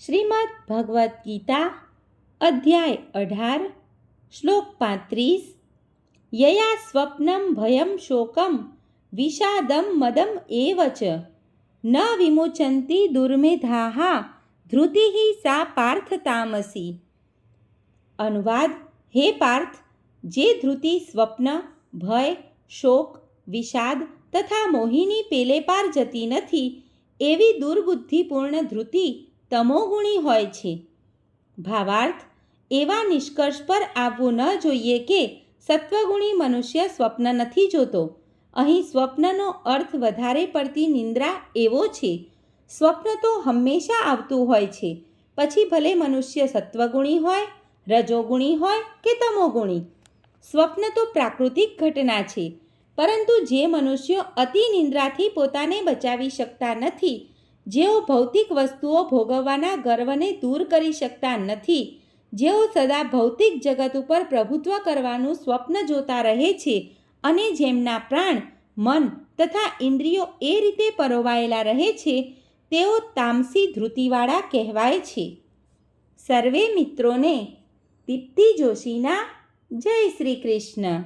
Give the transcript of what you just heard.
શ્રીમદ્ ભગવદ્ ગીતા અધ્યાય 18 શ્લોક 35 યયા સ્વપ્નમ ભયમ શોકમ વિષાદમ મદમ એવ ચ ન વિમુચંતિ દુર્મેધાઃ ધૃતિઃ સા પાર્થ તામસી. અનુવાદ: હે પાર્થ, જે ધૃતિ સ્વપ્ન, ભય, શોક, વિષાદ તથા મોહિની પેલે પાર જતી નથી, એવી દુર્બુદ્ધિપૂર્ણ ધૃતિ તમોગુણી હોય છે. ભાવાર્થ: એવા નિષ્કર્ષ પર આવવું ન જોઈએ કે સત્વગુણી મનુષ્ય સ્વપ્ન નથી જોતો. અહીં સ્વપ્નનો અર્થ વધારે પડતી નિંદ્રા એવો છે. સ્વપ્ન તો હંમેશા આવતું હોય છે, પછી ભલે મનુષ્ય સત્વગુણી હોય, રજોગુણી હોય કે તમોગુણી. સ્વપ્ન તો પ્રાકૃતિક ઘટના છે, પરંતુ જે મનુષ્યો અતિ નિંદ્રાથી પોતાને બચાવી શકતા નથી, જેઓ ભૌતિક વસ્તુઓ ભોગવવાના ગર્વને દૂર કરી શકતા નથી, જેઓ સદા ભૌતિક જગત ઉપર પ્રભુત્વ કરવાનું સ્વપ્ન જોતા રહે છે અને જેમના પ્રાણ, મન તથા ઇન્દ્રિયો એ રીતે પરોવાયેલા રહે છે, તેઓ તામસી ધૃતિવાળા કહેવાય છે. સર્વે મિત્રોને દીપ્તિ જોશીના જય શ્રી કૃષ્ણ.